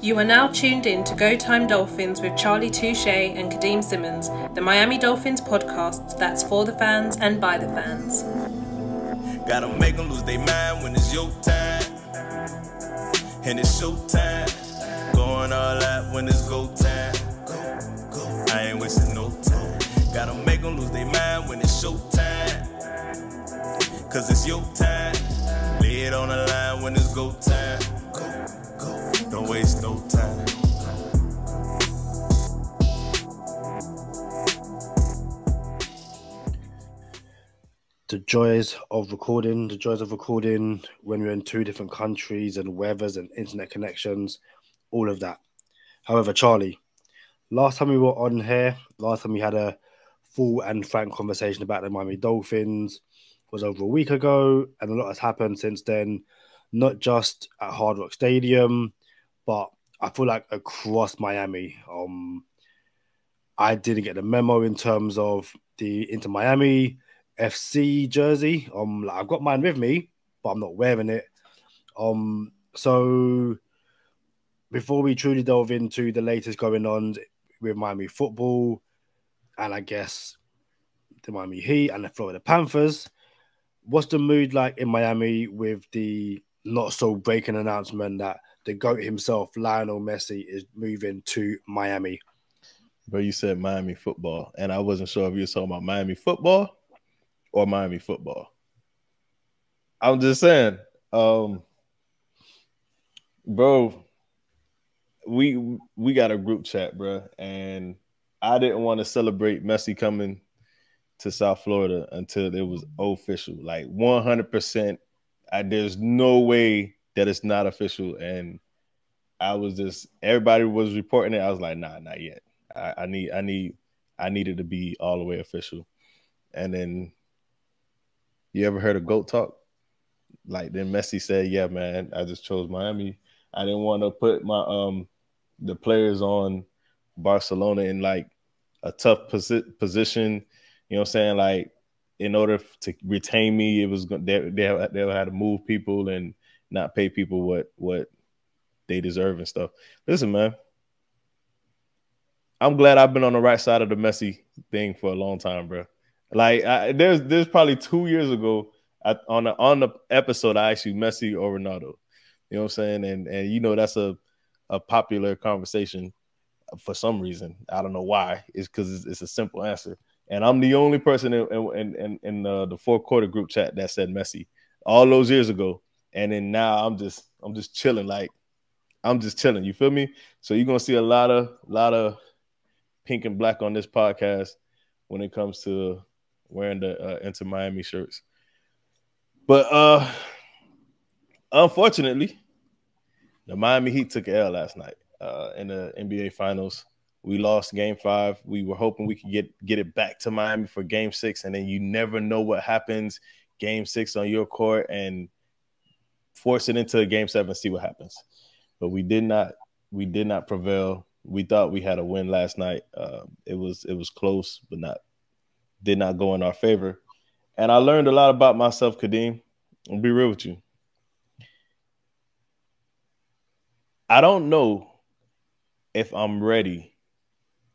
You are now tuned in to Go Time Dolphins with Charlie Touche and Kadeem Simmons, the Miami Dolphins podcast that's for the fans and by the fans. Gotta make them lose their mind when it's your time. And it's show time. Going all out when it's go time. Go. I ain't wasting no time. Gotta make them lose their mind when it's show time. Cause it's your time. Lay it on the line when it's go time. Go. Don't waste no time. The joys of recording when we're in two different countries and weathers and internet connections, all of that. However, Charlie, last time we were on here, last time we had a full and frank conversation about the Miami Dolphins was over a week ago, and a lot has happened since then, not just at Hard Rock Stadium, but I feel like across Miami. I didn't get the memo in terms of the Inter Miami FC jersey. I've got mine with me, but I'm not wearing it. So before we truly delve into the latest going on with Miami football, and I guess the Miami Heat and the Florida Panthers, what's the mood like in Miami with the not so breaking announcement that the GOAT himself, Lionel Messi, is moving to Miami? Bro, you said Miami football, and I wasn't sure if you were talking about Miami football or Miami football. I'm just saying, bro, we got a group chat, bro, and I didn't want to celebrate Messi coming to South Florida until it was official, like 100%. There's no way that it's not official, and everybody was reporting it. I was like, nah, not yet. I needed to be all the way official. And then, you ever heard of GOAT talk? Like, then Messi said, yeah, man, I just chose Miami. I didn't want to put my the players on Barcelona in like a tough position. You know what I'm saying? Like, in order to retain me, it was they had to move people and not pay people what they deserve and stuff. Listen, man, I'm glad I've been on the right side of the Messi thing for a long time, bro. Like, there's probably 2 years ago on the episode I asked you Messi or Ronaldo. You know what I'm saying? And you know that's a popular conversation for some reason. I don't know why. It's because it's a simple answer. And I'm the only person in the fourth quarter group chat that said Messi all those years ago. And then now I'm just chilling. Like, I'm just chilling. You feel me? So you're gonna see a lot of pink and black on this podcast when it comes to wearing the Inter Miami shirts. But unfortunately, the Miami Heat took an L last night in the NBA Finals. We lost Game 5. We were hoping we could get it back to Miami for Game 6, and then you never know what happens Game 6 on your court and force it into Game 7, see what happens. But we did not prevail. We thought we had a win last night. It was close, but did not go in our favor. And I learned a lot about myself, Kadeem. I'll be real with you. I don't know if I'm ready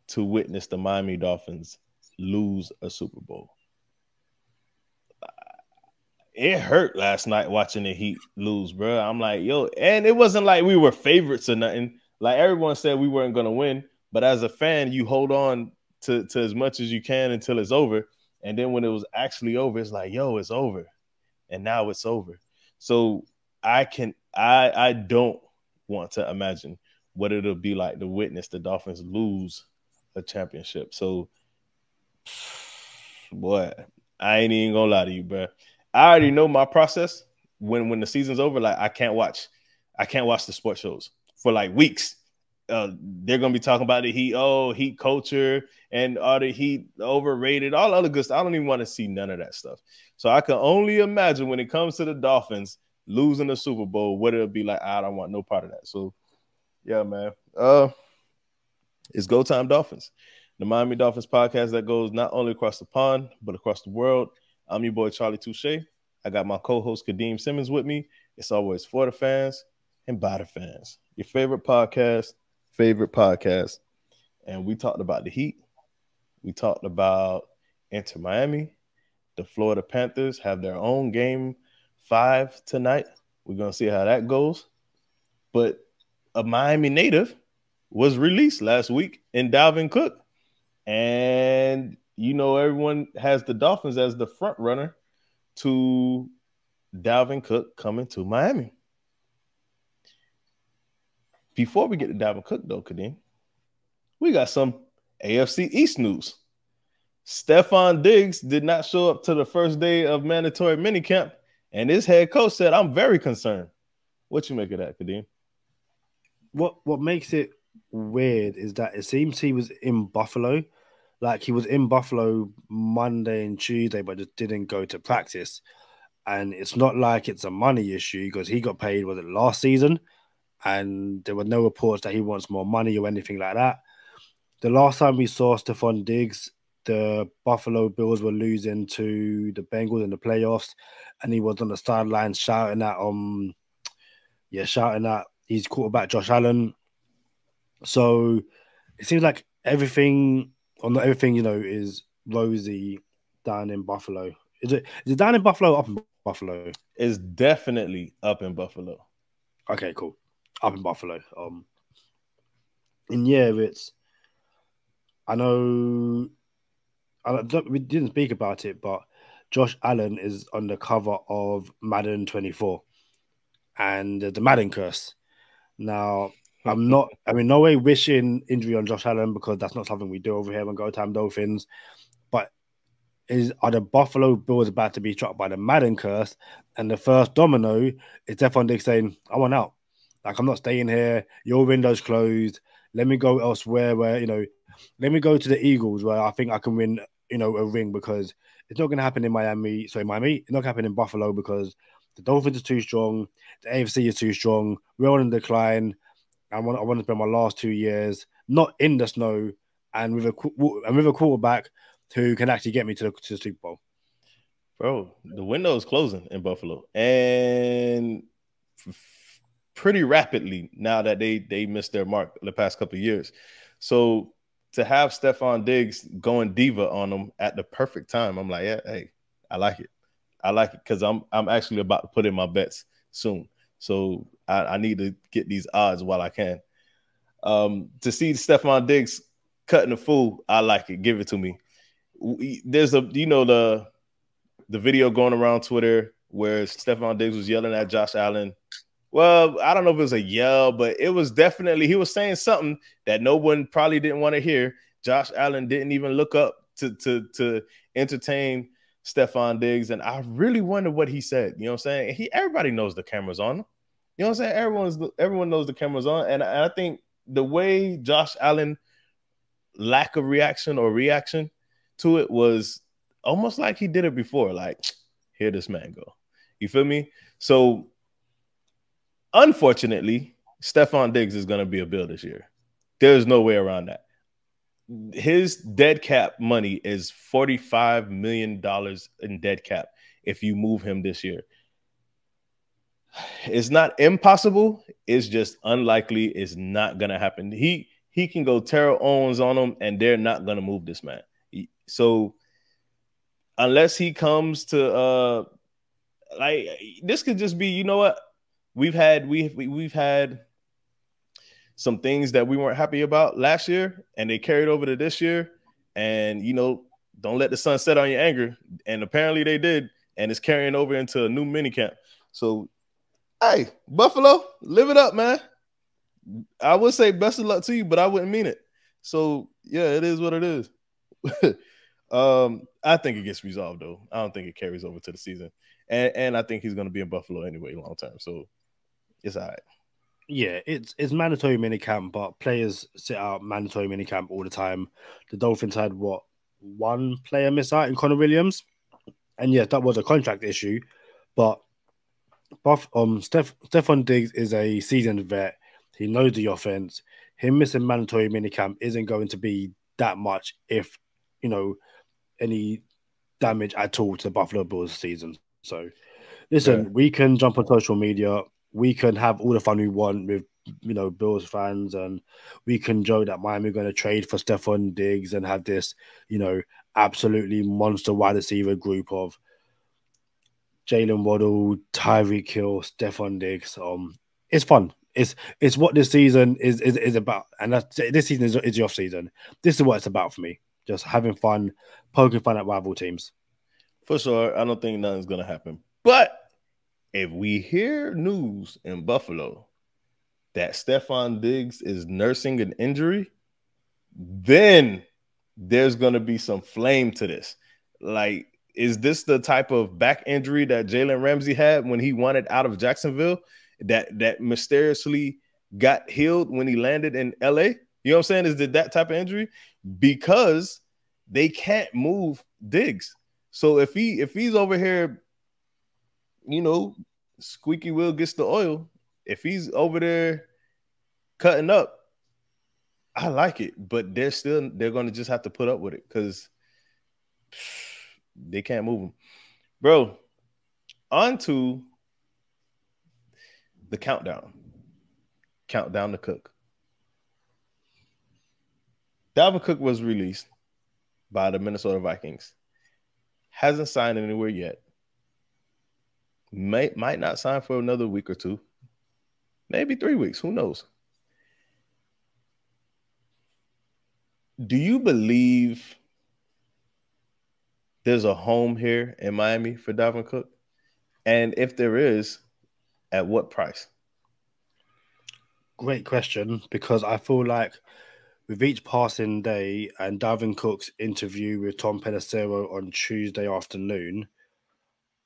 to witness the Miami Dolphins lose a Super Bowl. It hurt last night watching the Heat lose, bro. I'm like, yo, and it wasn't like we were favorites or nothing. Like, everyone said we weren't going to win, but as a fan, you hold on to as much as you can until it's over. And then when it was actually over, it's like, yo, it's over. And now it's over. So I don't want to imagine what it'll be like to witness the Dolphins lose a championship. So, boy, I ain't even gonna lie to you, bro. I already know my process when the season's over. Like, I can't watch the sports shows for like weeks. They're gonna be talking about the Heat, Heat culture, and are the Heat overrated, all other good stuff. I don't even want to see none of that stuff. So I can only imagine when it comes to the Dolphins losing the Super Bowl, what it'll be like. I don't want no part of that. So, yeah, man. It's Go Time Dolphins, the Miami Dolphins podcast that goes not only across the pond, but across the world. I'm your boy, Charlie Touche. I got my co-host, Kadeem Simmons, with me. It's always for the fans and by the fans. Your favorite podcast. And we talked about the Heat. We talked about Inter Miami. The Florida Panthers have their own game 5 tonight. We're going to see how that goes. But a Miami native was released last week in Dalvin Cook. And, you know, everyone has the Dolphins as the front runner to Dalvin Cook coming to Miami. Before we get to Dalvin Cook, though, Kadeem, we got some AFC East news. Stephon Diggs did not show up to the first day of mandatory minicamp, and his head coach said, "I'm very concerned." What you make of that, Kadeem? What makes it weird is that it seems he was in Buffalo. Like, he was in Buffalo Monday and Tuesday, but just didn't go to practice. And it's not like it's a money issue because he got paid, was it last season? And there were no reports that he wants more money or anything like that. The last time we saw Stephon Diggs, the Buffalo Bills were losing to the Bengals in the playoffs, and he was on the sidelines shouting at his quarterback Josh Allen. So it seems like everything, is rosy down in Buffalo. Is it down in Buffalo or up in Buffalo? It's definitely up in Buffalo. Okay, cool. Up in Buffalo. And yeah, we didn't speak about it, but Josh Allen is on the cover of Madden 24 and the Madden curse. Now, no way wishing injury on Josh Allen because that's not something we do over here on Go Time Dolphins. But are the Buffalo Bills about to be struck by the Madden curse? And the first domino is Stephon Diggs saying, "I want out. Like, I'm not staying here. Your window's closed. Let me go elsewhere where, let me go to the Eagles where I think I can win, a ring because it's not going to happen in Miami. It's not going to happen in Buffalo because the Dolphins are too strong. The AFC is too strong. We're on a decline. I want to spend my last 2 years not in the snow and with a quarterback who can actually get me to the Super Bowl." Bro, the window is closing in Buffalo. And pretty rapidly now that they missed their mark the past couple of years. So to have Stephon Diggs going diva on them at the perfect time, I'm like, yeah, hey, I like it. I like it because I'm actually about to put in my bets soon. So I need to get these odds while I can. To see Stephon Diggs cutting the fool, I like it. Give it to me. There's the video going around Twitter where Stephon Diggs was yelling at Josh Allen. Well, I don't know if it was a yell, but it was definitely, he was saying something that no one probably didn't want to hear. Josh Allen didn't even look up to entertain Stephon Diggs. And I really wonder what he said. You know what I'm saying? Everybody knows the camera's on him. You know what I'm saying? Everyone knows the camera's on. And I think the way Josh Allen lack of reaction to it was almost like he did it before. Like, here this man go. You feel me? So, unfortunately, Stephon Diggs is going to be a Bill this year. There's no way around that. His dead cap money is $45 million in dead cap if you move him this year. It's not impossible. It's just unlikely. It's not going to happen. He can go Terrell Owens on him, and they're not going to move this man. So unless he comes to this could just be, you know what? We've had some things that we weren't happy about last year, and they carried over to this year. And, don't let the sun set on your anger. And apparently they did, and it's carrying over into a new minicamp. So, hey, Buffalo, live it up, man. I would say best of luck to you, but I wouldn't mean it. So, yeah, it is what it is. I think it gets resolved, though. I don't think it carries over to the season. And I think he's going to be in Buffalo anyway long term. So, it's all right. Yeah, it's mandatory minicamp, but players sit out mandatory minicamp all the time. The Dolphins had, one player miss out in Connor Williams? And yes, that was a contract issue. But Stephon Diggs is a seasoned vet. He knows the offense. Him missing mandatory minicamp isn't going to be that much if, any damage at all to the Buffalo Bills season. So, listen, we can jump on social media we can have all the fun we want with, Bills fans, and we can joke that Miami are going to trade for Stephon Diggs and have this, absolutely monster wide receiver group of Jalen Waddle, Tyreek Hill, Stephon Diggs. It's fun. It's what this season is about, and this season is the off season. This is what it's about for me. Just having fun, poking fun at rival teams. For sure, I don't think nothing's gonna happen. But if we hear news in Buffalo that Stephon Diggs is nursing an injury, then there's gonna be some flame to this. Like, is this the type of back injury that Jalen Ramsey had when he wanted out of Jacksonville that mysteriously got healed when he landed in LA? You know what I'm saying? Is it that type of injury? Because they can't move Diggs. So if he's over here, squeaky wheel gets the oil. If he's over there cutting up, I like it. But they're going to just have to put up with it because they can't move him. Bro, on to the countdown. Countdown to Cook. Dalvin Cook was released by the Minnesota Vikings. Hasn't signed anywhere yet. Might not sign for another week or two. Maybe 3 weeks. Who knows? Do you believe there's a home here in Miami for Dalvin Cook? And if there is, at what price? Great question, because I feel like with each passing day and Dalvin Cook's interview with Tom Pelissero on Tuesday afternoon,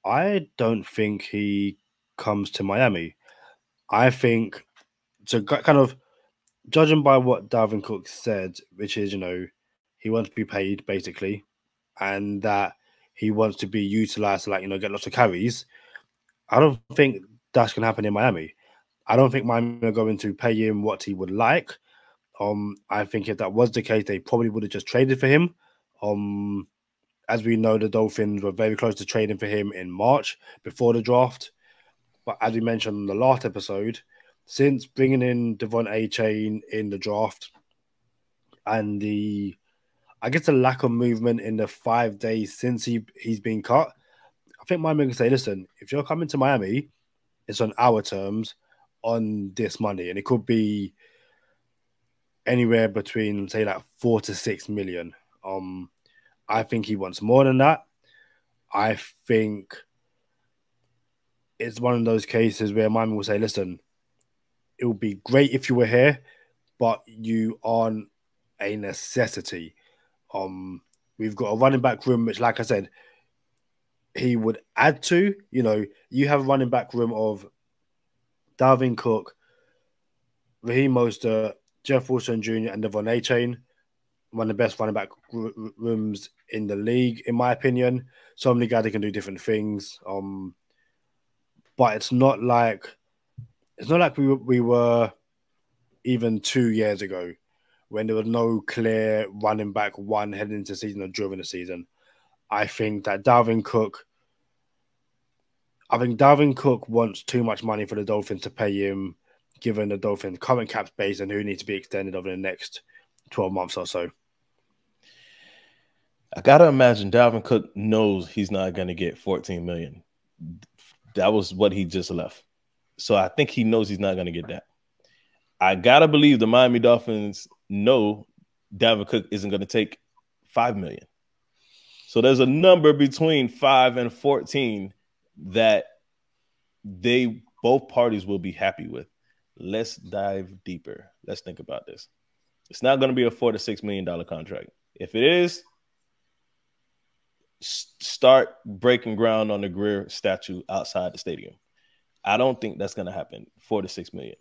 I don't think he comes to Miami. I think, so kind of judging by what Dalvin Cook said, which is, he wants to be paid basically, and that he wants to be utilized to, get lots of carries. I don't think that's going to happen in Miami. I don't think Miami are going to pay him what he would like. I think if that was the case, they probably would have just traded for him. As we know, the Dolphins were very close to trading for him in March before the draft. But as we mentioned in the last episode, since bringing in Devon Achane in the draft and the lack of movement in the 5 days since he's been cut, I think Miami can say, listen, if you're coming to Miami, it's on our terms on this money. And it could be anywhere between, say, 4 to 6 million. I think he wants more than that. I think it's one of those cases where Miami will say, listen, it would be great if you were here, but you aren't a necessity. We've got a running back room, which, like I said, he would add to. You have a running back room of Dalvin Cook, Raheem Mostert, Jeff Wilson Jr., and Devon Achane. One of the best running back rooms in the league, in my opinion. So many guys that can do different things. But it's not like we were even 2 years ago when there was no clear running back one heading into the season or during the season. I think Dalvin Cook wants too much money for the Dolphins to pay him, given the Dolphins' current cap space and who needs to be extended over the next 12 months or so. I gotta imagine Dalvin Cook knows he's not gonna get $14 million. That was what he just left. So I think he knows he's not gonna get that. I gotta believe the Miami Dolphins know Dalvin Cook isn't gonna take $5 million. So there's a number between 5 and 14 that both parties will be happy with. Let's dive deeper. Let's think about this. It's not going to be a $4 to $6 million contract. If it is, start breaking ground on the Greer statue outside the stadium. I don't think that's going to happen. $4 to $6 million.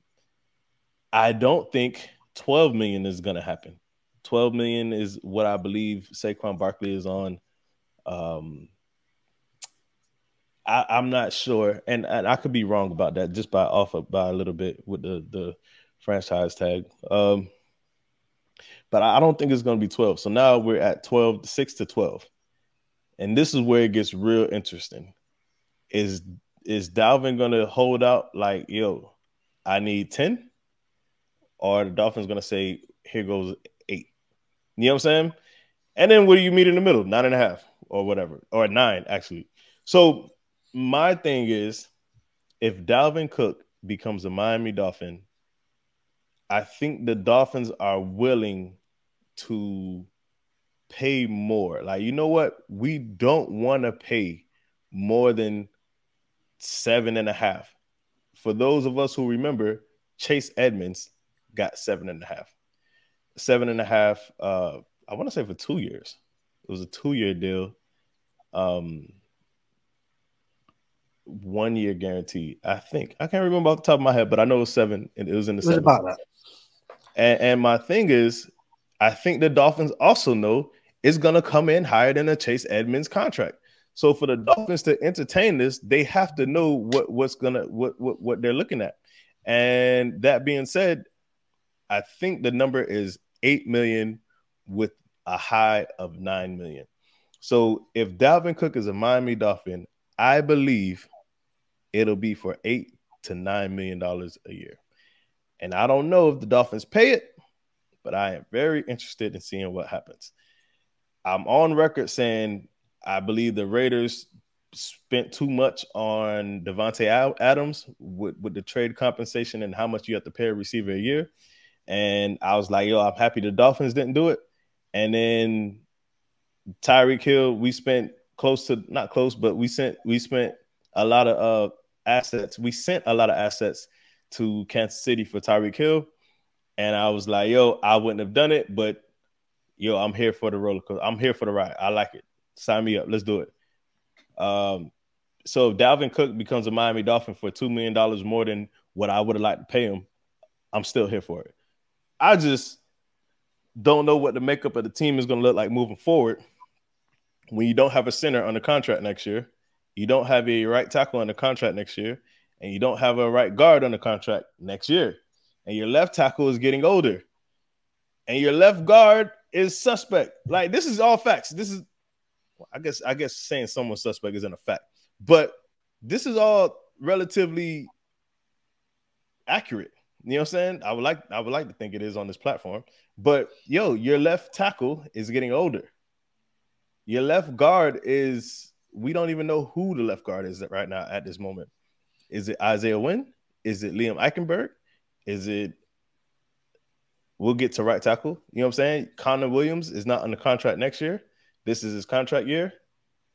I don't think $12 million is going to happen. $12 million is what I believe Saquon Barkley is on. I'm not sure, and I could be wrong about that, just by a little bit with the franchise tag. But I don't think it's going to be 12. So now we're at 6 to 12. And this is where it gets real interesting. Is is Dalvin gonna hold out like, yo, I need 10? Or the Dolphins gonna say, here goes 8. You know what I'm saying? And then what do you meet in the middle? 9.5 or whatever, or 9 actually. So my thing is, if Dalvin Cook becomes a Miami Dolphin, I think the Dolphins are willing to pay more. Like, you know what? We don't want to pay more than 7.5. For those of us who remember, Chase Edmonds got 7.5. 7.5. I want to say for 2 years. It was a 2-year deal. 1 year guarantee. I think I can't remember off the top of my head, but I know it was 7, and it was in the 7. About that. And my thing is, I think the Dolphins also know it's gonna come in higher than a Chase Edmonds contract. So for the Dolphins to entertain this, they have to know what they're looking at. And that being said, I think the number is $8 million with a high of $9 million. So if Dalvin Cook is a Miami Dolphin, I believe it'll be for $8 to $9 million a year. And I don't know if the Dolphins pay it, but I am very interested in seeing what happens. I'm on record saying I believe the Raiders spent too much on Devontae Adams with the trade compensation and how much you have to pay a receiver a year. And I was like, yo, I'm happy the Dolphins didn't do it. And then Tyreek Hill, we spent not close, but we spent a lot of assets. We sent a lot of assets to Kansas City for Tyreek Hill. And I was like, yo, I wouldn't have done it, but yo, I'm here for the roller coaster. I'm here for the ride. I like it. Sign me up. Let's do it. So if Dalvin Cook becomes a Miami Dolphin for $2 million more than what I would have liked to pay him, I'm still here for it. I just don't know what the makeup of the team is going to look like moving forward when you don't have a center under contract next year, you don't have a right tackle under contract next year, and you don't have a right guard under contract next year. And your left tackle is getting older. And your left guard is suspect. Like, this is all facts. This is, I guess saying someone's suspect isn't a fact. But this is all relatively accurate. You know what I'm saying? I would like to think it is on this platform. But, yo, your left tackle is getting older. Your left guard is, we don't even know who the left guard is right now at this moment. Is it Isaiah Wynn? Is it Liam Eichenberg? Is it, we'll get to right tackle. You know what I'm saying? Connor Williams is not under contract next year. This is his contract year.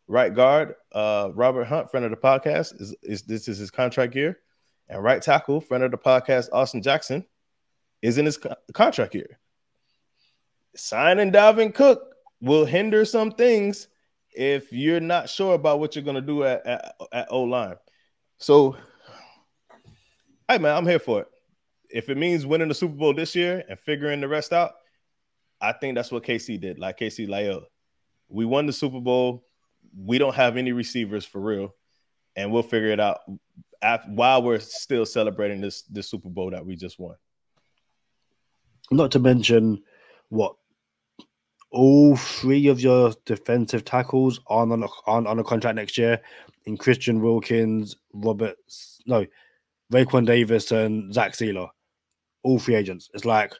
Right guard, Robert Hunt, friend of the podcast, this is his contract year. And right tackle, friend of the podcast, Austin Jackson, is in his contract year. Signing Dalvin Cook will hinder some things if you're not sure about what you're going to do at O-line. So, hey, man, I'm here for it. If it means winning the Super Bowl this year and figuring the rest out, I think that's what KC did. Like, KC, like, yo, we won the Super Bowl. We don't have any receivers for real, and we'll figure it out while we're still celebrating this Super Bowl that we just won. Not to mention what all 3 of your defensive tackles are on a contract next year in Christian Wilkins, Raekwon Davis, and Zach Sealer. All free agents. It's like,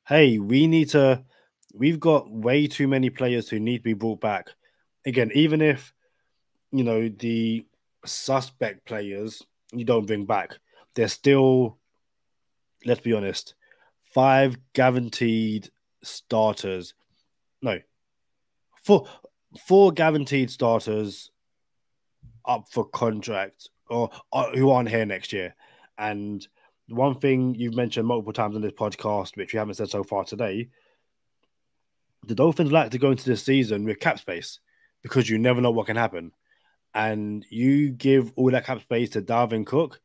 hey, we've got way too many players who need to be brought back. Again, even if, the suspect players you don't bring back, there's still, let's be honest, 5 guaranteed starters. No, 4 guaranteed starters up for contract or who aren't here next year. And one thing you've mentioned multiple times on this podcast, which we haven't said so far today, the Dolphins like to go into this season with cap space because you never know what can happen. And you give all that cap space to Dalvin Cook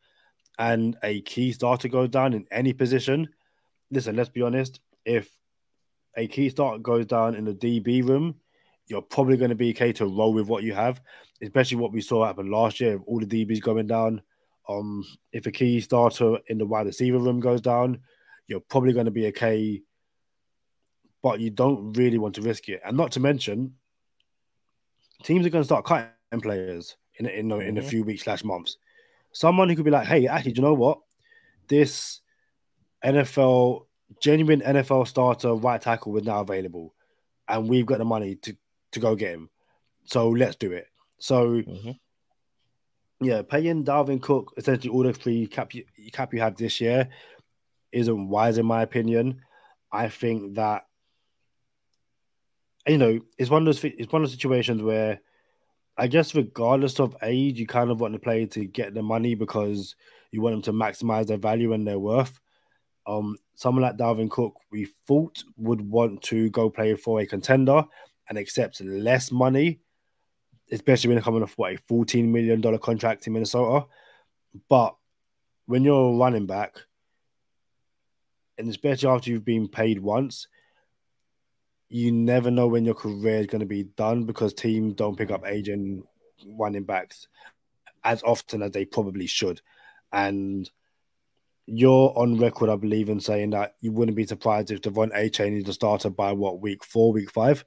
and a key starter goes down in any position. Listen, let's be honest. If a key starter goes down in the DB room, you're probably going to be okay to roll with what you have, especially what we saw happen last year, all the DBs going down. If a key starter in the wide receiver room goes down, you're probably going to be okay, but you don't really want to risk it. And not to mention, teams are going to start cutting players in a few weeks / months. Someone who could be like, hey, actually, do you know what? This genuine NFL starter right tackle is now available, and we've got the money to go get him. So let's do it. So, yeah, paying Dalvin Cook essentially all the free cap you have this year isn't wise in my opinion. I think that it's one of those situations where I guess regardless of age, you kind of want the player to get the money because you want them to maximize their value and their worth. Someone like Dalvin Cook, we thought would want to go play for a contender and accept less money, especially when coming off a $14 million contract in Minnesota. But when you're a running back, and especially after you've been paid once, you never know when your career is going to be done because teams don't pick up aging running backs as often as they probably should. And you're on record, I believe, in saying that you wouldn't be surprised if Devon Achane is the starter by week 4, week 5.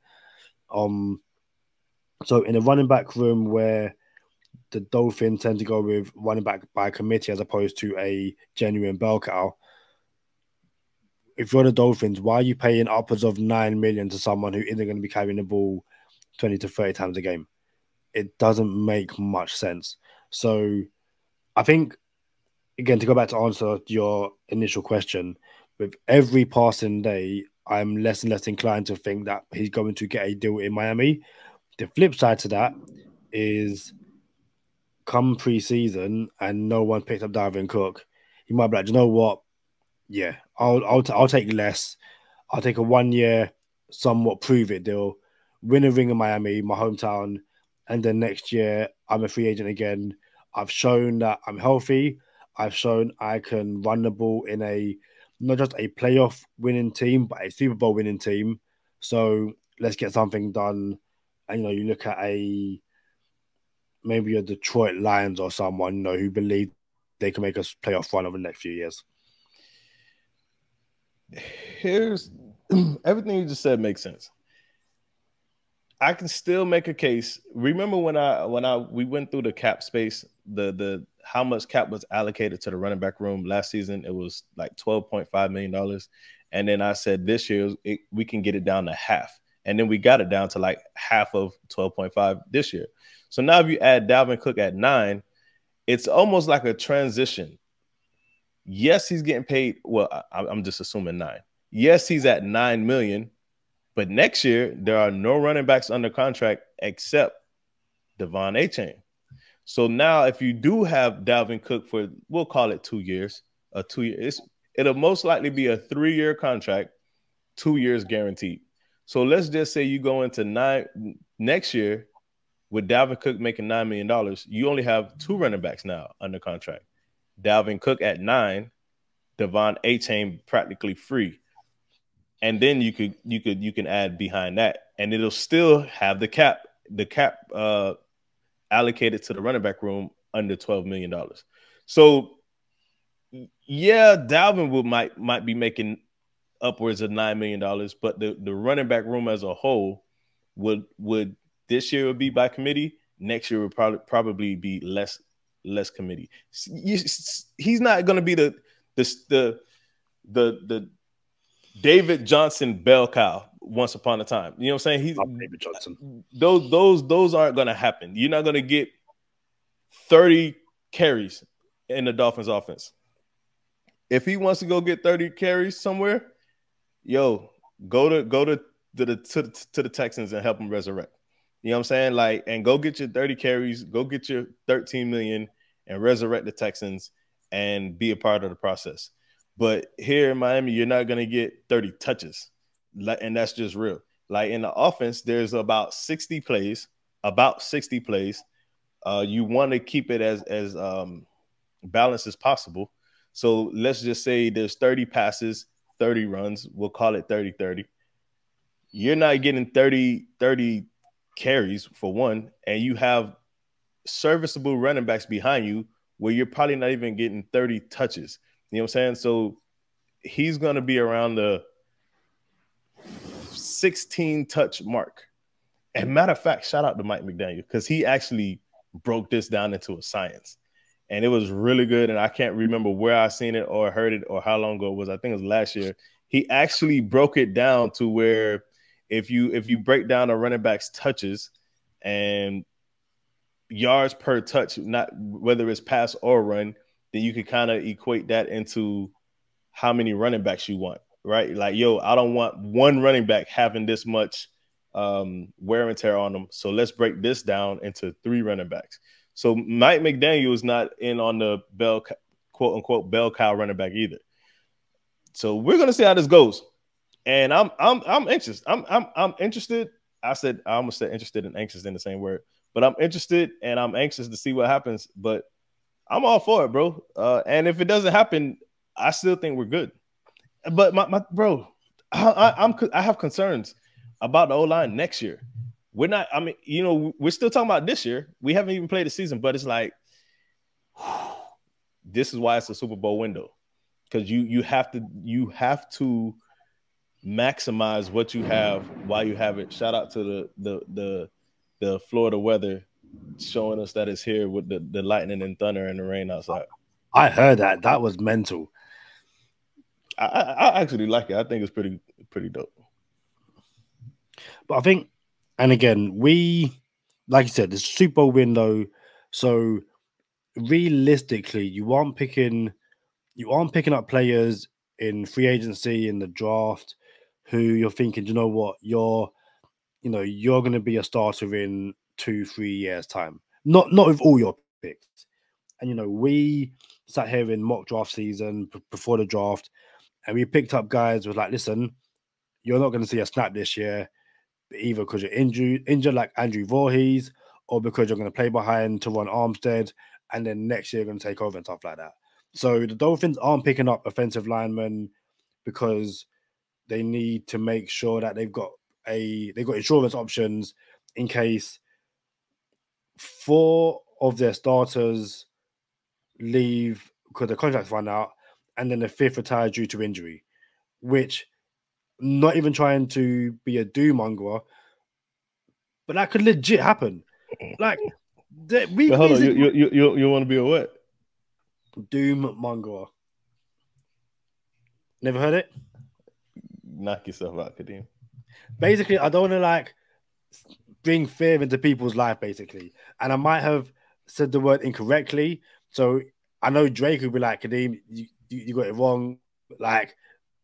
So in a running back room where the Dolphins tend to go with running back by committee as opposed to a genuine bell cow, if you're the Dolphins, why are you paying upwards of $9 million to someone who isn't going to be carrying the ball 20 to 30 times a game? It doesn't make much sense. So I think, again, to go back to answer your initial question, with every passing day, I'm less and less inclined to think that he's going to get a deal in Miami. The flip side to that is come preseason and no one picked up Dalvin Cook, he might be like, you know what? Yeah, I'll take less. I'll take a 1 year, somewhat prove it deal, win a ring in Miami, my hometown, and then next year I'm a free agent again. I've shown that I'm healthy. I've shown I can run the ball in not just a playoff winning team, but a Super Bowl winning team. So let's get something done. And you look at maybe a Detroit Lions or someone who believe they can make us playoff run over the next few years. Here's everything you just said makes sense. I can still make a case. Remember when we went through the cap space, the how much cap was allocated to the running back room last season? It was like $12.5 million. And then I said this year we can get it down to half. And then we got it down to like half of 12.5 this year. So now if you add Dalvin Cook at 9, it's almost like a transition. Yes, he's getting paid. Well, I'm just assuming 9. Yes, he's at $9 million, but next year there are no running backs under contract except Devon Achane. So now, if you do have Dalvin Cook for, we'll call it 2 years, it'll most likely be a 3-year contract, 2 years guaranteed. So let's just say you go into next year with Dalvin Cook making $9 million. You only have 2 running backs now under contract. Dalvin Cook at 9, Devon Achane practically free, and then you can add behind that, and it'll still have the cap allocated to the running back room under $12 million. So yeah, Dalvin might be making upwards of $9 million, but the running back room as a whole would this year would be by committee. Next year would probably be less committee. He's not going to be the David Johnson bell cow once upon a time. You know what I'm saying? He's David Johnson. Those aren't going to happen. You're not going to get 30 carries in the Dolphins offense. If he wants to go get 30 carries somewhere, go to the Texans and help him resurrect. You know what I'm saying? Like, and go get your 30 carries, go get your 13 million and resurrect the Texans and be a part of the process. But here in Miami, you're not going to get 30 touches. And that's just real. Like in the offense, there's about 60 plays. You want to keep it as balanced as possible. So let's just say there's 30 passes, 30 runs. We'll call it 30-30. You're not getting 30 carries for one, and you have serviceable running backs behind you where you're probably not even getting 30 touches. You know what I'm saying? So he's going to be around the 16 touch mark. And matter of fact, shout out to Mike McDaniel because he actually broke this down into a science. and it was really good. And I can't remember where I seen it or heard it or how long ago it was. I think it was last year. He actually broke it down to where if you break down a running back's touches and yards per touch, not whether it's pass or run, then you could kind of equate that into how many running backs you want, right? Like, yo, I don't want one running back having this much wear and tear on them. So let's break this down into 3 running backs. So Mike McDaniel is not in on the quote unquote bell cow running back either. So we're gonna see how this goes. And I'm anxious. I'm interested. I almost said interested and anxious in the same word, but I'm interested and I'm anxious to see what happens. But I'm all for it, bro. And if it doesn't happen, I still think we're good. But my bro, I have concerns about the O-line next year. We're not. I mean, you know, we're still talking about this year. We haven't even played the season, but it's like this is why it's a Super Bowl window, because you have to maximize what you have while you have it. Shout out to the Florida weather showing us that it's here with the lightning and thunder and the rain outside. I heard that. That was mental. I actually like it. I think it's pretty dope. But I think, and again, like you said, the Super Bowl window. So realistically, you aren't picking up players in free agency in the draft who you're thinking, you know what, you're going to be a starter in 2-3 years time. Not with all your picks. And we sat here in mock draft season before the draft, and we picked up guys with like, listen, you're not going to see a snap this year, either because you're injured like Andrew Voorhees, or because you're going to play behind Teron Armstead, and then next year you're going to take over and stuff like that. So the Dolphins aren't picking up offensive linemen because they need to make sure that they've got insurance options in case 4 of their starters leave because their contracts run out, and then the 5th retires due to injury, which, not even trying to be a doom-monger, but that could legit happen. Like, hold on, you want to be a what? Doom-monger. Never heard it? Knock yourself out, Kadeem. Basically, I don't want to bring fear into people's life, basically. And I might have said the word incorrectly. So I know Drake would be like, Kadeem, you got it wrong. Like,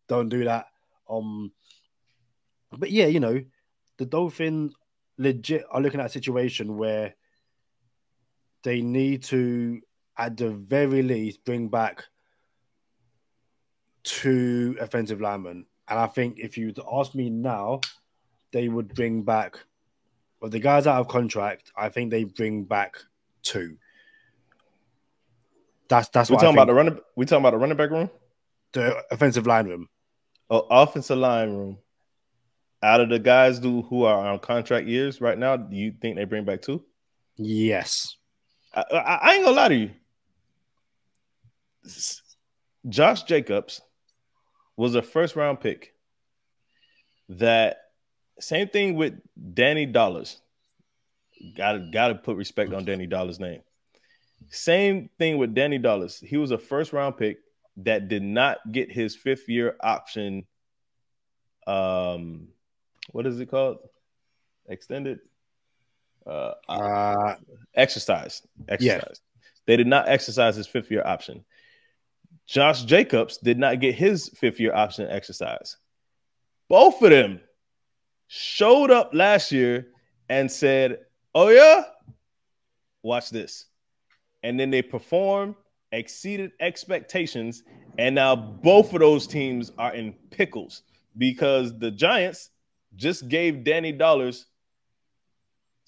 don't do that. But yeah, the Dolphins legit are looking at a situation where they need to, at the very least, bring back 2 offensive linemen. And I think if you were to ask me now, they would bring back, well, the guys out of contract, I think they bring back 2. That's what we talking about the running back room? The offensive line room. Oh, offensive line room. Out of the guys who are on contract years right now, do you think they bring back 2? Yes. I ain't gonna lie to you. Josh Jacobs was a first-round pick. That same thing with Danny Dollars. Gotta put respect on Danny Dollars' name. Same thing with Danny Dollars. He was a first-round pick that did not get his 5th-year option. What is it called? Extended? Exercise. Yeah. They did not exercise his 5th-year option. Josh Jacobs did not get his 5th-year option exercise. Both of them showed up last year and said, oh, yeah? Watch this. And then they performed, exceeded expectations, and now both of those teams are in pickles because the Giants just gave Danny Dollars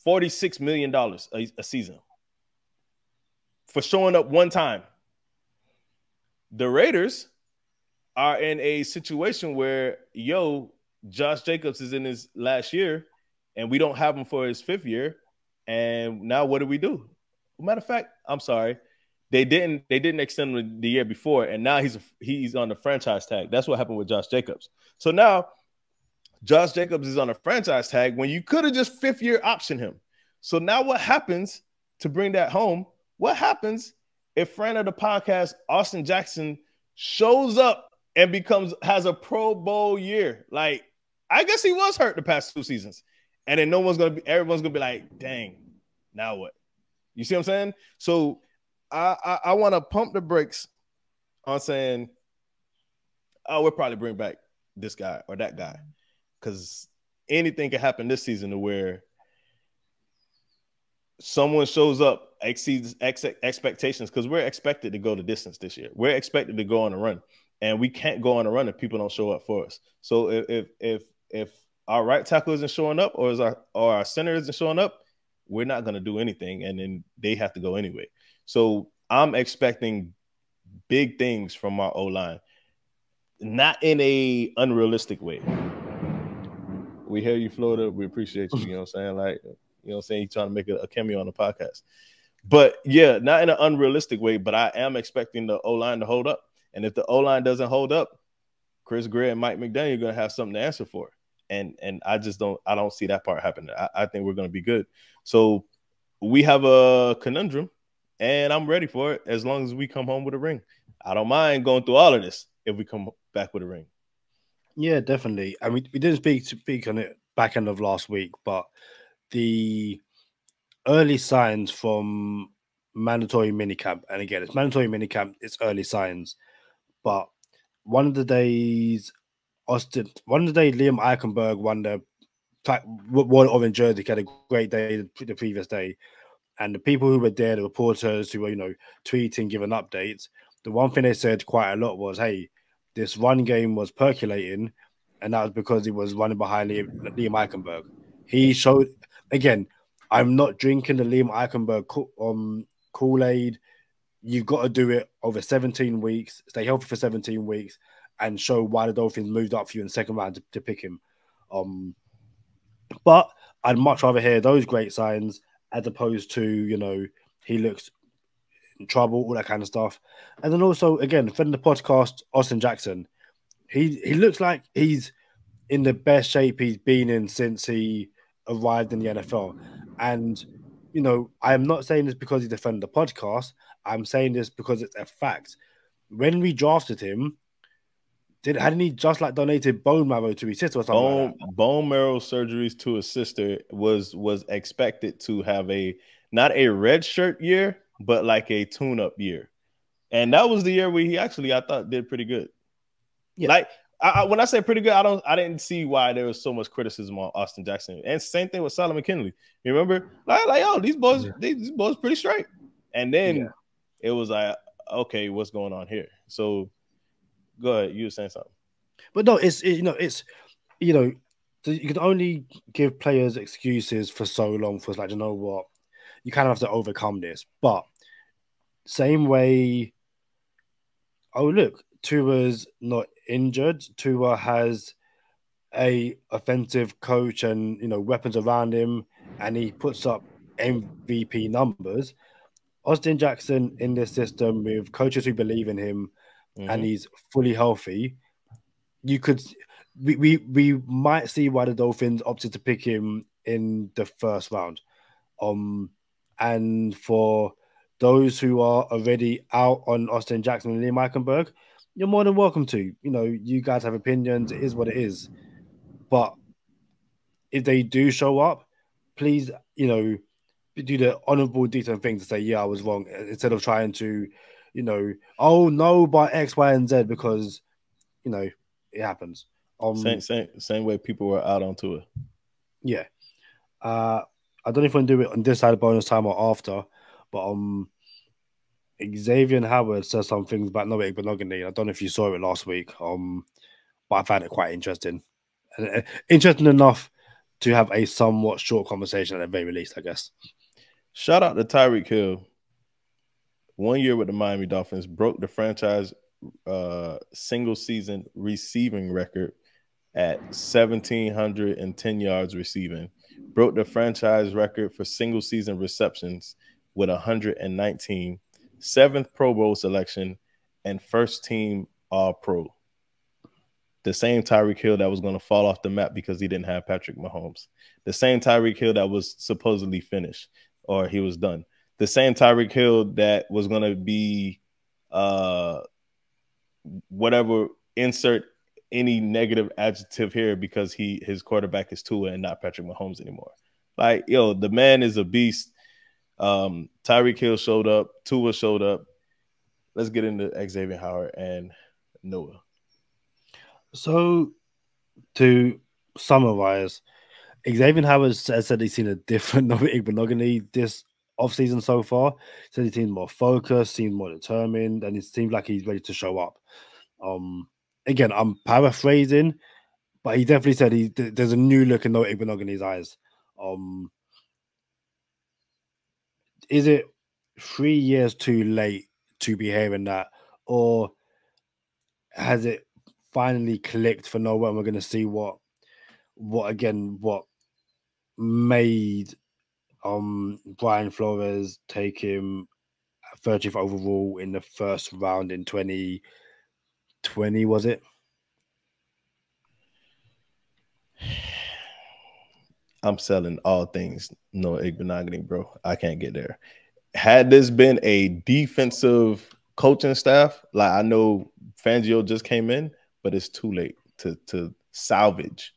$46 million a season for showing up one time. The Raiders are in a situation where, Josh Jacobs is in his last year, and we don't have him for his 5th year. And now what do? Matter of fact, I'm sorry, they didn't extend him the year before, and now he's on the franchise tag. That's what happened with Josh Jacobs. So now Josh Jacobs is on a franchise tag when you could have just 5th-year optioned him. So now what happens to bring that home? What happens a friend of the podcast, Austin Jackson, shows up and has a Pro Bowl year. Like, I guess he was hurt the past 2 seasons. And then everyone's gonna be like, dang, now what? You see what I'm saying? So I want to pump the brakes on saying, oh, we'll probably bring back this guy or that guy. Because anything can happen this season to where someone shows up, exceeds expectations, because we're expected to go the distance this year. We're expected to go on a run, and we can't go on a run if people don't show up for us. So if our right tackle isn't showing up, or our center isn't showing up, we're not going to do anything, and then they have to go anyway. So I'm expecting big things from our O-line, not in a unrealistic way. We hear you, Florida. We appreciate you. You know what I'm saying? Like, you know what I'm saying? You're trying to make a cameo on the podcast. But, yeah, not in an unrealistic way, but I am expecting the O-line to hold up. And if the O-line doesn't hold up, Chris Gray and Mike McDaniel are going to have something to answer for. And I don't see that part happening. I think we're going to be good. So we have a conundrum, and I'm ready for it as long as we come home with a ring. I don't mind going through all of this if we come back with a ring. Yeah, definitely. And we didn't speak on it back end of last week, but the early signs from mandatory minicamp, and again, it's mandatory minicamp, it's early signs, but one of the days Liam Eichenberg won the Royal Orange jersey, had a great day the previous day, and the people who were there, the reporters who were, tweeting, giving updates, the one thing they said quite a lot was, hey, this run game was percolating, and that was because he was running behind Liam Eichenberg. He showed, again, I'm not drinking the Liam Eichenberg Kool-Aid. You've got to do it over 17 weeks, stay healthy for 17 weeks, and show why the Dolphins moved up for you in the second round to pick him. But I'd much rather hear those great signs as opposed to, he looks in trouble, all that kind of stuff. And then also, again, friend of the podcast, Austin Jackson, he looks like he's in the best shape he's been in since he arrived in the NFL. And, I'm not saying this because he's a friend of the podcast. I'm saying this because it's a fact. When we drafted him, hadn't he just donated bone marrow to his sister or something like that? Bone marrow surgeries to his sister was expected to have not a red shirt year, but like a tune-up year. And that was the year where he actually, I thought, did pretty good. Yeah. Like, when I say pretty good, I didn't see why there was so much criticism on Austin Jackson. And same thing with Solomon Kinley. You remember? Like, these boys pretty straight. And then it was like, okay, what's going on here? So go ahead, you were saying something. But no, you can only give players excuses for so long for like, you know what, you kind of have to overcome this. But same way, oh look, Tua's not injured. Tua has a offensive coach and weapons around him, and he puts up MVP numbers. Austin Jackson in this system with coaches who believe in him, and he's fully healthy, we might see why the Dolphins opted to pick him in the first round. And for those who are already out on Austin Jackson and Liam Eichenberg, you're more than welcome to. You guys have opinions. It is what it is. But if they do show up, please, do the honorable, decent thing to say, yeah, I was wrong, instead of trying to, oh no, by X, Y, and Z, because, it happens. Same way people were out on Tua. Yeah. I don't know if I'm going to do it on this side of bonus time or after, but Xavier Howard says some things about Noah Igbinoghene. I don't know if you saw it last week, but I found it quite interesting. Interesting enough to have a somewhat short conversation at the very least, I guess. Shout out to Tyreek Hill. 1 year with the Miami Dolphins, broke the franchise single season receiving record at 1,710 yards receiving. Broke the franchise record for single season receptions with 119. 7th Pro Bowl selection, and first team All-Pro. The same Tyreek Hill that was going to fall off the map because he didn't have Patrick Mahomes. The same Tyreek Hill that was supposedly finished, or he was done. the same Tyreek Hill that was going to be whatever, insert any negative adjective here because his quarterback is Tua and not Patrick Mahomes anymore. Like, yo, the man is a beast. Tyreek Hill showed up. Tua showed up. Let's get into Xavier Howard and Noah. So, to summarize, Xavier Howard has said he's seen a different Noah Igbinoghene this offseason so far. He said he seems more focused, seems more determined, and it seems like he's ready to show up. Again, I'm paraphrasing, but he definitely said there's a new look in Noah Igbinoghene's eyes. Is it 3 years too late to be hearing that, or has it finally clicked for Noah and we're going to see what made Brian Flores take him 30th overall in the first round in 2020, was it? I'm selling all things Noah Igbinoghene, bro. I can't get there. Had this been a defensive coaching staff, like, I know Fangio just came in, but it's too late to salvage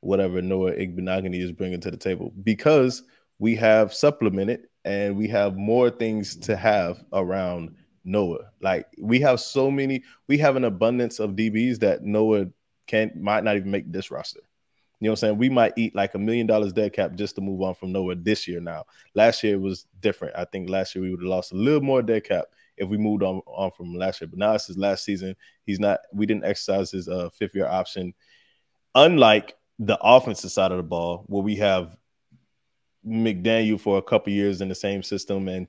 whatever Noah Igbinoghene is bringing to the table, because we have supplemented and we have more things to have around Noah. Like, we have an abundance of DBs that Noah might not even make this roster. You know what I'm saying? We might eat like $1 million dead cap just to move on from Noah this year now. Last year was different. I think last year we would have lost a little more dead cap if we moved on from last year. But now it's his last season. We didn't exercise his fifth-year option. Unlike the offensive side of the ball, where we have McDaniel for a couple years in the same system and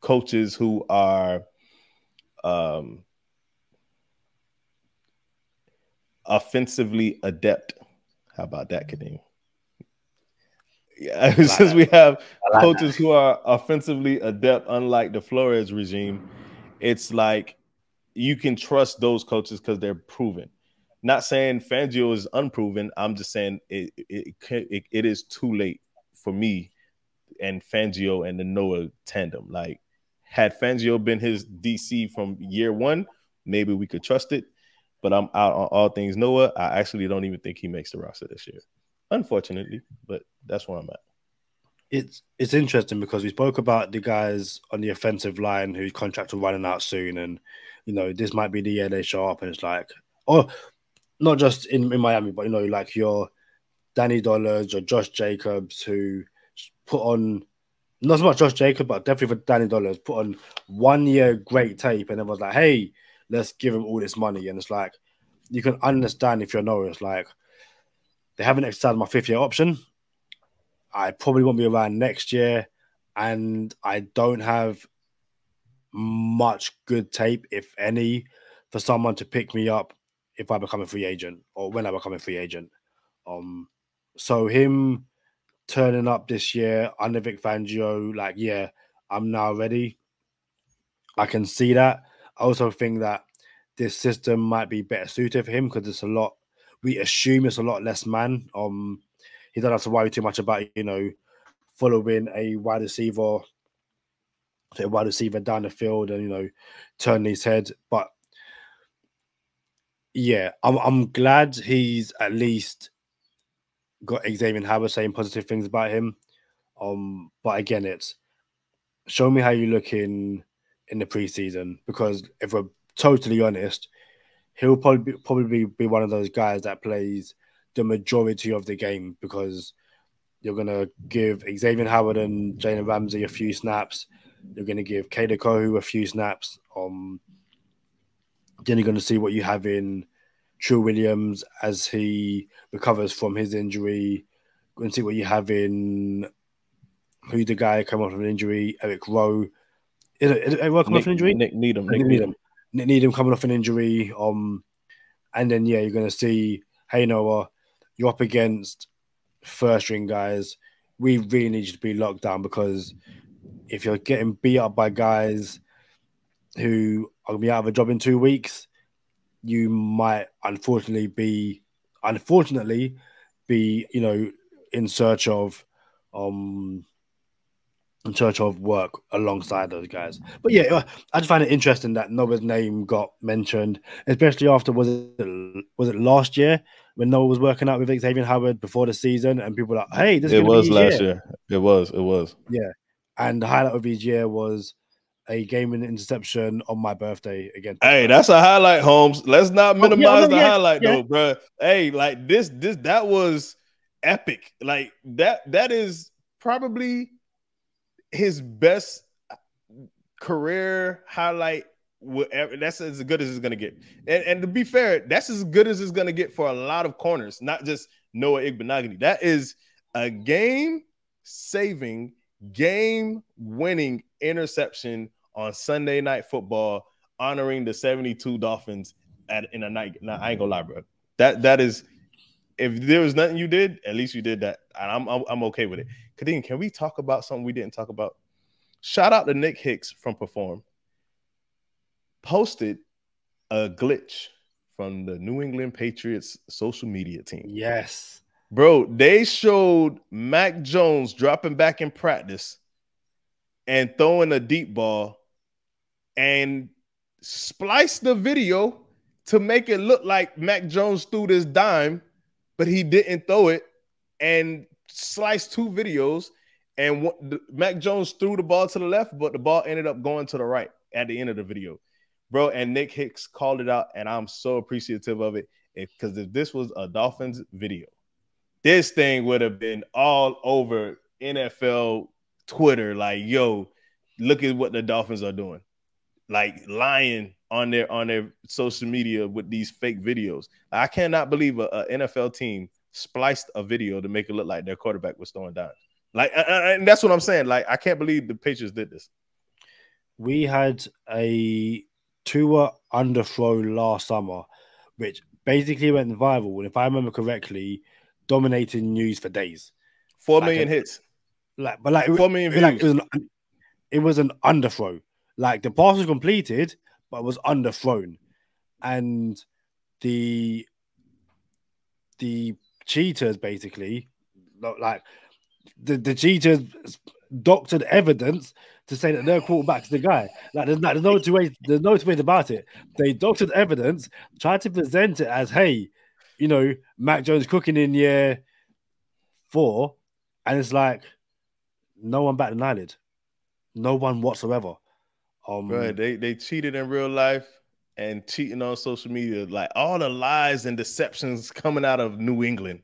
coaches who are offensively adept. How about that, Kadeem? Yeah, since we have coaches who are offensively adept, unlike the Flores regime, it's like you can trust those coaches because they're proven. Not saying Fangio is unproven. I'm just saying it is too late for me and Fangio and the Noah tandem. Like, had Fangio been his DC from year one, maybe we could trust it. But I'm out on all things Noah. I actually don't even think he makes the roster this year, unfortunately. But that's where I'm at. It's interesting because we spoke about the guys on the offensive line whose contracts are running out soon, and this might be the year they show up, and it's like, oh, not just in Miami, but like your Danny Dollars or Josh Jacobs, who put on, not so much Josh Jacobs, but definitely for Danny Dollars, put on 1 year great tape, and everyone's like, hey, let's give him all this money. And it's like, you can understand if you're Noah, it's like, they haven't exercised my 5th-year option. I probably won't be around next year. And I don't have much good tape, if any, for someone to pick me up if I become a free agent or when I become a free agent. So him turning up this year under Vic Fangio, like, yeah, I'm now ready. I can see that. I also think that this system might be better suited for him because we assume it's a lot less man. He doesn't have to worry too much about, following a wide receiver down the field and, turning his head. But yeah, I'm glad he's at least got Xavier Howard saying positive things about him. But again, it's show me how you look in the preseason, because if we're totally honest, he'll probably be one of those guys that plays the majority of the game, because you're going to give Xavier Howard and Jalen Ramsey a few snaps. You're going to give Kader Kohou a few snaps. Then you're going to see what you have in True Williams as he recovers from his injury. You're going to see what you have in who's the guy coming off of an injury, Eric Rowe. Is Eric Rowe coming off an injury? Nick Needham. Nick Needham coming off an injury. And then, yeah, you're going to see, hey, Noah, you're up against first-string guys. We really need you to be locked down, because if you're getting beat up by guys who are going to be out of a job in 2 weeks, you might unfortunately be, in search of, Churchill work alongside those guys. But yeah, I just find it interesting that Noah's name got mentioned, especially after was it last year when Noah was working out with Xavier Howard before the season, and people were like, "Hey, this is It going to be was his last year." year. It was. Yeah, and the highlight of his year was a game-winning interception on my birthday against. Hey, that's a highlight, Holmes. Let's not minimize the highlight, though, bro. Hey, like that was epic. Like that is probably his best career highlight. That's as good as it's gonna get. And to be fair, that's as good as it's gonna get for a lot of corners, not just Noah Igbenogany. That is a game-saving, game-winning interception on Sunday Night Football, honoring the 72 Dolphins in a night. Now, I ain't gonna lie, bro. That is, if there was nothing you did, at least you did that. And I'm okay with it. Kadeem, can we talk about something we didn't talk about? Shout out to Nick Hicks from Perform. Posted a glitch from the New England Patriots social media team. Yes. Bro, they showed Mac Jones dropping back in practice and throwing a deep ball and spliced the video to make it look like Mac Jones threw this dime, but he didn't throw it, and sliced two videos. And Mac Jones threw the ball to the left, but the ball ended up going to the right at the end of the video. Bro, and Nick Hicks called it out, and I'm so appreciative of it, because if this was a Dolphins video, this thing would have been all over NFL Twitter, like, yo, look at what the Dolphins are doing. Like, lying on their social media with these fake videos. I cannot believe a NFL team spliced a video to make it look like their quarterback was throwing dimes. Like, and that's what I'm saying. Like, I can't believe the Patriots did this. We had a Tua underthrow last summer, which basically went viral, and if I remember correctly, dominated news for days. 4 million hits. 4 million views. It was an underthrow. Like, the pass was completed, but it was underthrown. And the cheaters, basically, like, the cheaters doctored evidence to say that their quarterback's the guy. Like, there's no two ways about it. They doctored evidence, tried to present it as, hey, you know, Mac Jones cooking in year 4, and it's like, no one batted an eyelid. No one whatsoever. Right, they cheated in real life and cheating on social media. Like, all the lies and deceptions coming out of New England.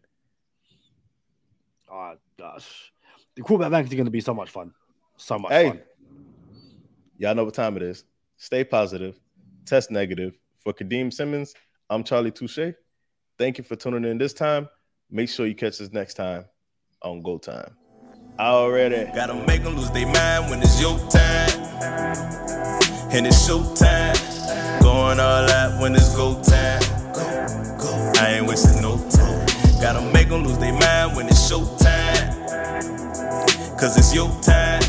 Oh, gosh. The quarterback rankings are going to be so much fun. So much fun. Y'all know what time it is. Stay positive. Test negative. For Kadeem Simmons, I'm Charlie Touche. Thank you for tuning in this time. Make sure you catch us next time on Go Time. Already. Gotta make them lose their mind when it's your time. And it's show time. Going all out when it's go time. I ain't wasting no time. Gotta make them lose their mind when it's show time. Cause it's your time.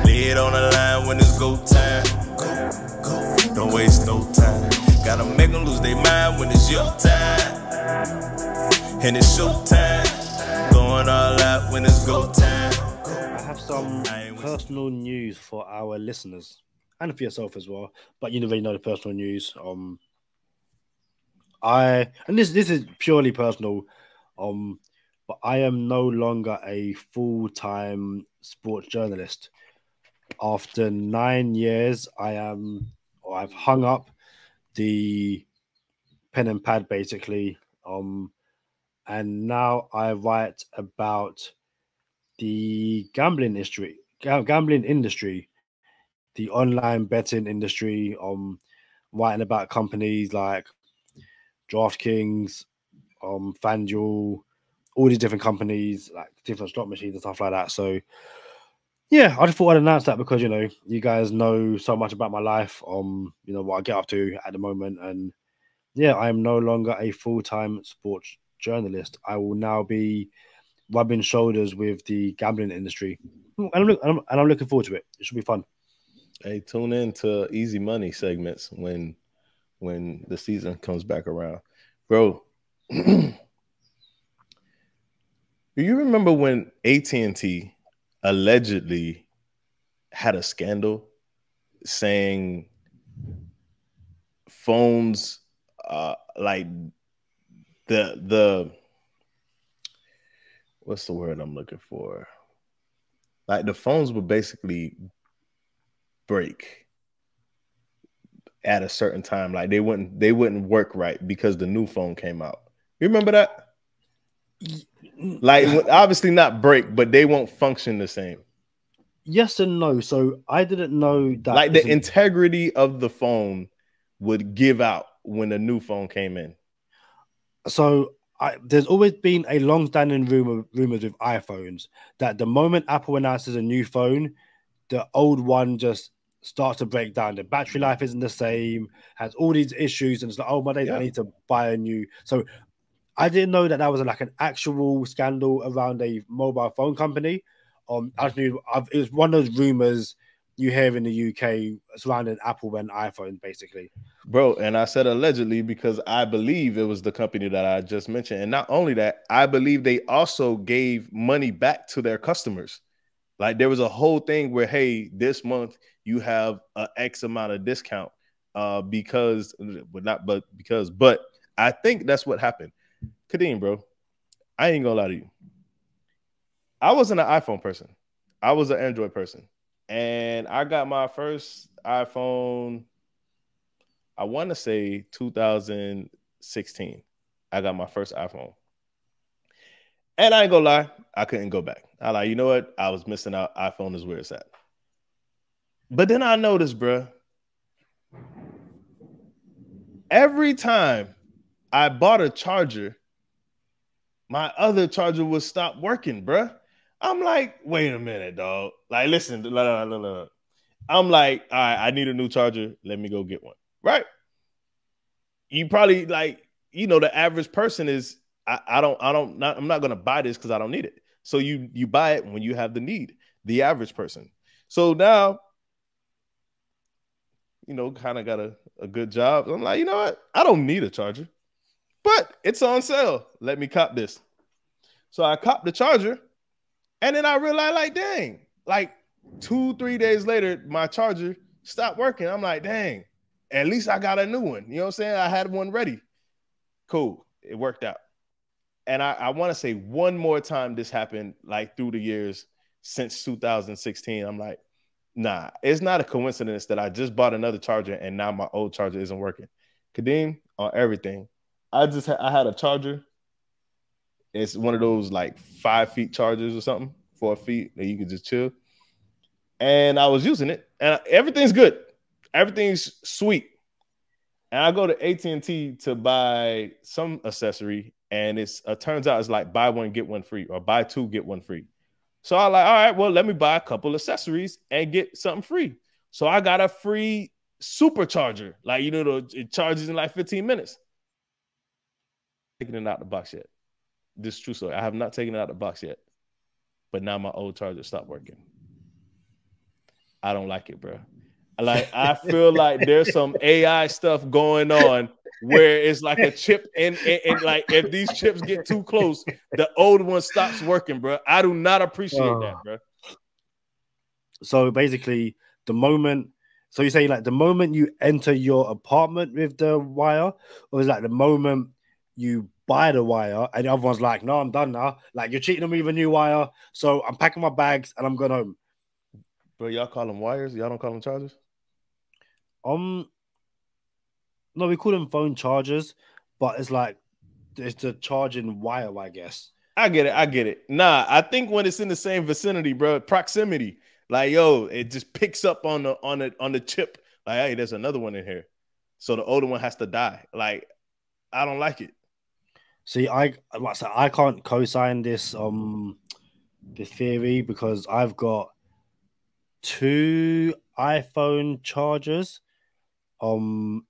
Lay it on the line when it's go time. Don't waste no time. Gotta make them lose their mind when it's your time. And it's show time. Going all out when it's go time. I have some personal news for our listeners and for yourself as well. But you already know the personal news. This is purely personal. But I am no longer a full-time sports journalist. After 9 years, I've hung up the pen and pad basically. And now I write about the gambling industry, the online betting industry. Writing about companies like DraftKings, FanDuel, all these different companies, like different slot machines and stuff like that. So yeah, I just thought I'd announce that because, you know, you guys know so much about my life, you know, what I get up to at the moment. And yeah, I am no longer a full-time sports journalist. I will now be rubbing shoulders with the gambling industry. And I'm looking forward to it. It should be fun. Hey, tune in to Easy Money segments when the season comes back around. Bro, do you remember when AT&T allegedly had a scandal saying phones, like the what's the word I'm looking for? Like the phones would basically break at a certain time. Like they wouldn't work right because the new phone came out. You remember that? Like obviously not break, but they won't function the same. Yes and no. So I didn't know that. Like the integrity of the phone would give out when the new phone came in. So there's always been a long-standing rumors with iPhones that the moment Apple announces a new phone, the old one just starts to break down. The battery life isn't the same, has all these issues, and it's like, oh my days, I need to buy a new. So I didn't know that was like an actual scandal around a mobile phone company. I just knew it was one of those rumors you hear in the UK surrounding Apple and iPhone, basically. Bro, and I said allegedly because I believe it was the company that I just mentioned. And not only that, I believe they also gave money back to their customers. Like there was a whole thing where, hey, this month you have an X amount of discount because I think that's what happened. Kadeem, bro, I ain't gonna lie to you. I wasn't an iPhone person. I was an Android person. And I got my first iPhone, I want to say 2016. I got my first iPhone. And I ain't gonna lie, I couldn't go back. I like, you know what? I was missing out. iPhone is where it's at. But then I noticed, bro, every time I bought a charger, my other charger would stop working, bro. I'm like, wait a minute, dog. Like, listen, I'm like, all right, I need a new charger. Let me go get one. Right? You probably like, you know, the average person is, I'm not gonna buy this because I don't need it. So you buy it when you have the need, the average person. So now, you know, kind of got a good job. I'm like, you know what? I don't need a charger, but it's on sale. Let me cop this. So I copped the charger. And then I realized, like, dang, like 2-3 days later, my charger stopped working. I'm like, dang, at least I got a new one. You know what I'm saying? I had one ready. Cool. It worked out. And I want to say one more time this happened, like through the years since 2016. I'm like, nah, it's not a coincidence that I just bought another charger and now my old charger isn't working. Kadeem, on everything. I had a charger. It's one of those like 5 feet chargers or something, 4 feet that you can just chill. And I was using it and everything's good. Everything's sweet. And I go to AT&T to buy some accessory and it turns out it's like buy one, get one free or buy two, get one free. So I'm like, all right, well, let me buy a couple accessories and get something free. So I got a free supercharger. Like, you know, it charges in like 15 minutes. Taking it out the box yet. This is true story. I have not taken it out of the box yet, but now my old charger stopped working. I don't like it, bro. Like I feel like there's some AI stuff going on where it's like a chip and like if these chips get too close, the old one stops working, bro. I do not appreciate that, bro. So basically, so you say like the moment you enter your apartment with the wire, or is like the moment you buy the wire and the other one's like, no, I'm done now. Like you're cheating on me with a new wire. So I'm packing my bags and I'm going home. Bro, y'all call them wires? Y'all don't call them chargers? No, we call them phone chargers, but it's like it's the charging wire, I guess. I get it. Nah, I think when it's in the same vicinity, bro, proximity, like yo, it just picks up on the chip. Like, hey, there's another one in here. So the older one has to die. Like, I don't like it. See, I can't co-sign this the theory because I've got 2 iPhone chargers, and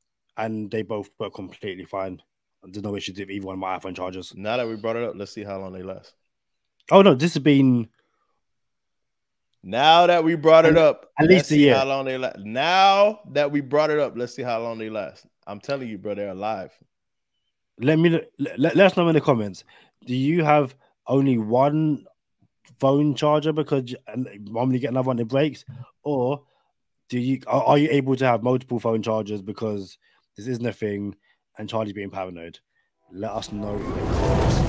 they both work completely fine. There's no issues with either one of my iPhone chargers. Now that we brought it up, let's see how long they last. Oh no, this has been. Now that we brought it up, at least a year. How long they last? Now that we brought it up, let's see how long they last. I'm telling you, bro, they're alive. Let us know in the comments. Do you have only one phone charger because and normally get another one that breaks, or are you able to have multiple phone chargers because this isn't a thing and Charlie's being paranoid? Let us know in the comments.